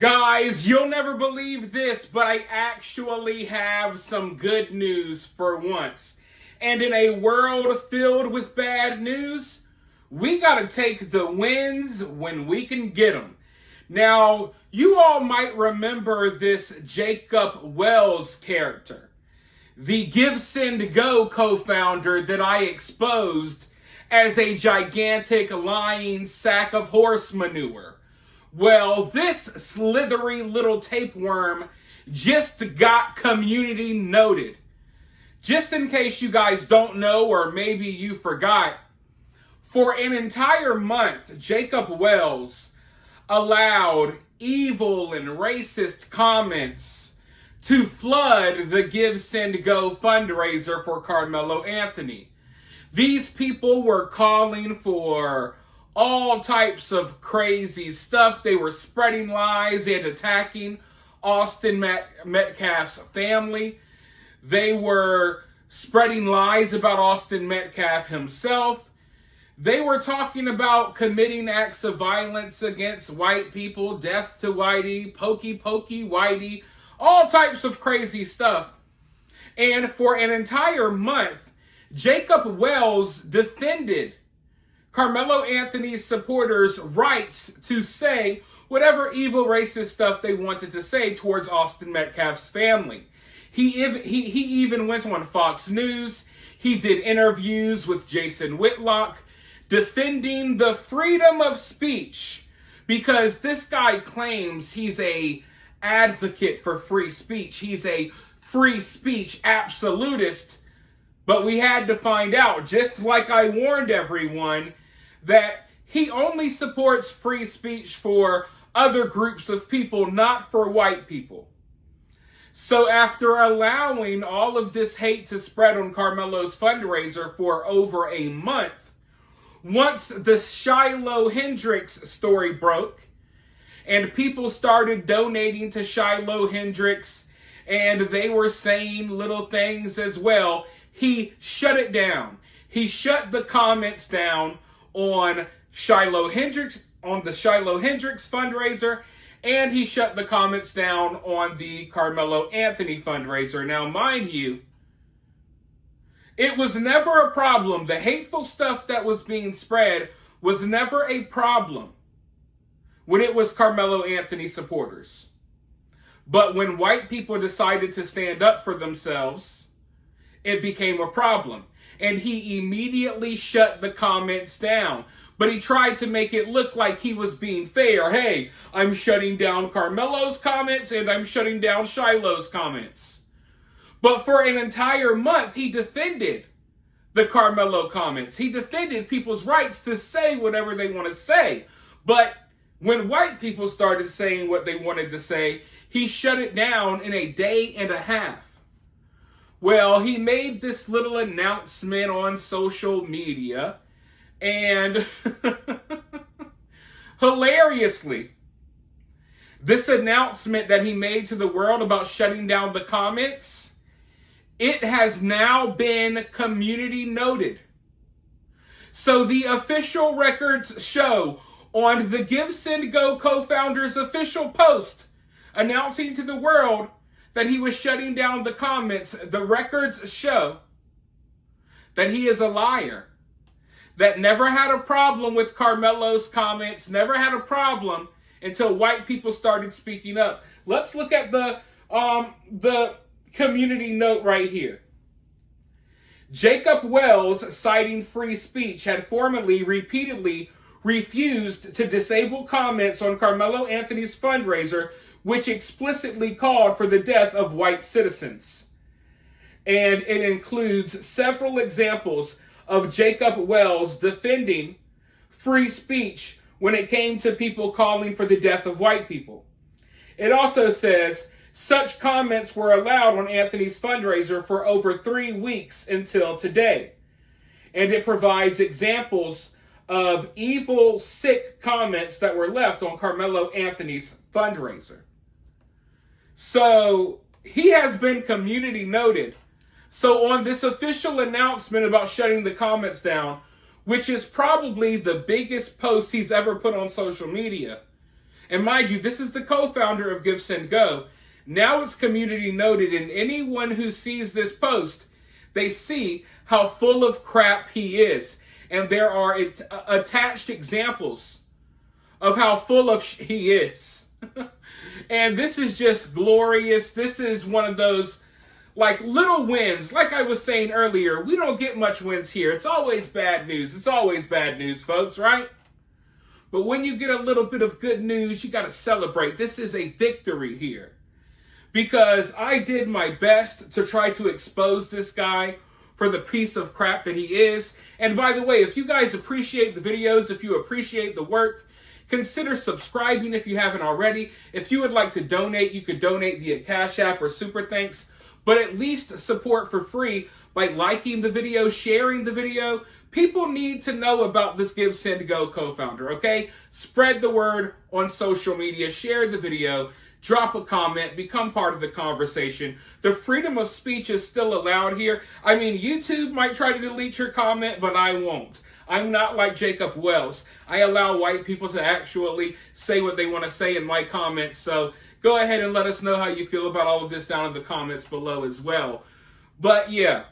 Guys, you'll never believe this, but I actually have some good news for once. And in a world filled with bad news, we gotta take the wins when we can get them. Now, you all might remember this Jacob Wells character, the Give, Send, Go co-founder that I exposed as a gigantic lying sack of horse manure. Well, this slithery little tapeworm just got community noted. Just in case you guys don't know, or maybe you forgot, for an entire month, Jacob Wells allowed evil and racist comments to flood the Give, Send, Go fundraiser for Karmelo Anthony. These people were calling for all types of crazy stuff. They were spreading lies and attacking Austin Metcalf's family. They were spreading lies about Austin Metcalf himself. They were talking about committing acts of violence against white people, death to Whitey, pokey Whitey, all types of crazy stuff. And for an entire month, Jacob Wells defended Karmelo Anthony's supporters' rights to say whatever evil racist stuff they wanted to say towards Austin Metcalf's family. He even went on Fox News. He did interviews with Jason Whitlock defending the freedom of speech, because this guy claims he's a advocate for free speech. He's a free speech absolutist. But we had to find out, just like I warned everyone, that he only supports free speech for other groups of people, not for white people. So after allowing all of this hate to spread on Karmelo's fundraiser for over a month, once the Shiloh Hendrix story broke and people started donating to Shiloh Hendrix and they were saying little things as well, he shut it down. He shut the comments down on Shiloh Hendrix, on the Shiloh Hendrix fundraiser, and he shut the comments down on the Karmelo Anthony fundraiser. Now, mind you, it was never a problem. The hateful stuff that was being spread was never a problem when it was Karmelo Anthony supporters. But when white people decided to stand up for themselves, it became a problem. And he immediately shut the comments down. But he tried to make it look like he was being fair. Hey, I'm shutting down Karmelo's comments and I'm shutting down Shiloh's comments. But for an entire month, he defended the Karmelo comments. He defended people's rights to say whatever they want to say. But when white people started saying what they wanted to say, he shut it down in a day and a half. Well, he made this little announcement on social media, and hilariously, this announcement that he made to the world about shutting down the comments, it has now been community noted. So the official records show on the Give, Send, Go co-founder's official post announcing to the world that he was shutting down the comments, the records show that he is a liar, that never had a problem with Karmelo's comments, never had a problem until white people started speaking up. Let's look at the community note right here. Jacob Wells, citing free speech, had formerly repeatedly refused to disable comments on Karmelo Anthony's fundraiser, which explicitly called for the death of white citizens. And it includes several examples of Jacob Wells defending free speech when it came to people calling for the death of white people. It also says such comments were allowed on Anthony's fundraiser for over 3 weeks until today. And it provides examples of evil, sick comments that were left on Karmelo Anthony's fundraiser. So he has been community noted. So on this official announcement about shutting the comments down, which is probably the biggest post he's ever put on social media, And mind you, this is the co-founder of Give, Send, Go. Now it's community noted, and anyone who sees this post, they see how full of crap he is. And there are attached examples of how full of he is. And this is just glorious. This is one of those like little wins. Like I was saying earlier, we don't get much wins here. It's always bad news. It's always bad news, folks, right? But when you get a little bit of good news, you got to celebrate. This is a victory here. Because I did my best to try to expose this guy for the piece of crap that he is. And by the way, if you guys appreciate the videos, if you appreciate the work, consider subscribing if you haven't already. If you would like to donate, you could donate via Cash App or Super Thanks. But at least support for free by liking the video, sharing the video. People need to know about this Give, Send, Go co-founder, okay? Spread the word on social media. Share the video. Drop a comment. Become part of the conversation. The freedom of speech is still allowed here. I mean, YouTube might try to delete your comment, but I won't. I'm not like Jacob Wells. I allow white people to actually say what they want to say in my comments. So go ahead and let us know how you feel about all of this down in the comments below as well. But yeah,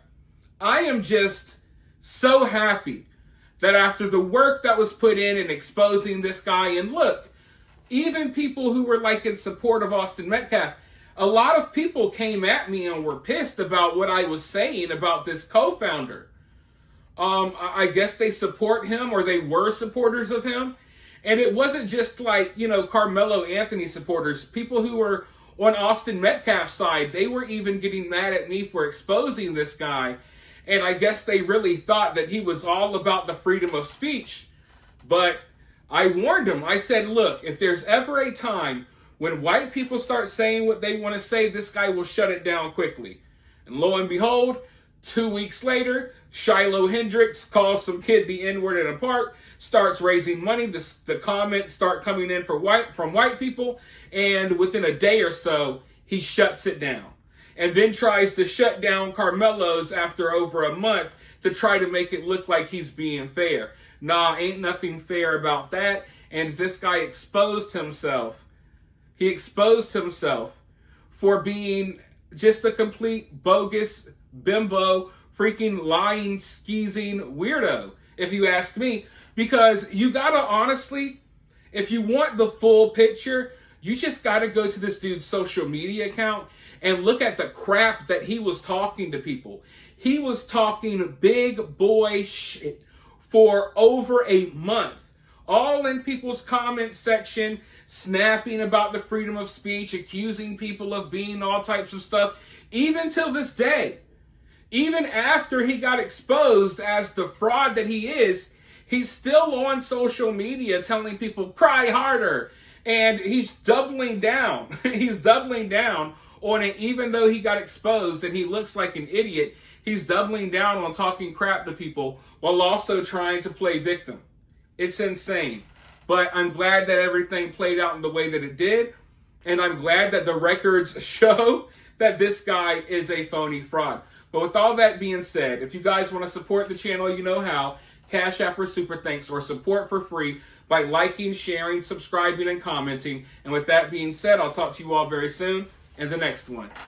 I am just so happy that after the work that was put in exposing this guy, and look, even people who were like in support of Austin Metcalf, a lot of people came at me and were pissed about what I was saying about this co-founder. I guess they support him, or they were supporters of him. And it wasn't just like, Carmelo Anthony supporters. People who were on Austin Metcalf's side, they were even getting mad at me for exposing this guy. And I guess they really thought that he was all about the freedom of speech. But I warned him. I said, look, if there's ever a time when white people start saying what they want to say, this guy will shut it down quickly. And lo and behold, 2 weeks later, Shiloh Hendrix calls some kid the N-word in a park, starts raising money. The comments start coming in from white people, and within a day or so, he shuts it down. And then tries to shut down Karmelo's after over a month to try to make it look like he's being fair. Nah, ain't nothing fair about that. And this guy exposed himself. He exposed himself for being just a complete bogus bimbo, freaking lying, skeezing weirdo, if you ask me. Because you gotta honestly, if you want the full picture, you just gotta go to this dude's social media account and look at the crap that he was talking to people. He was talking big boy shit for over a month, all in people's comment section, snapping about the freedom of speech, accusing people of being all types of stuff, even till this day. Even after he got exposed as the fraud that he is, he's still on social media telling people, cry harder. And he's doubling down. He's doubling down on it, even though he got exposed and he looks like an idiot. He's doubling down on talking crap to people while also trying to play victim. It's insane. But I'm glad that everything played out in the way that it did. And I'm glad that the records show that this guy is a phony fraud. But with all that being said, if you guys want to support the channel, you know how. Cash App or Super Thanks, or support for free by liking, sharing, subscribing, and commenting. And with that being said, I'll talk to you all very soon in the next one.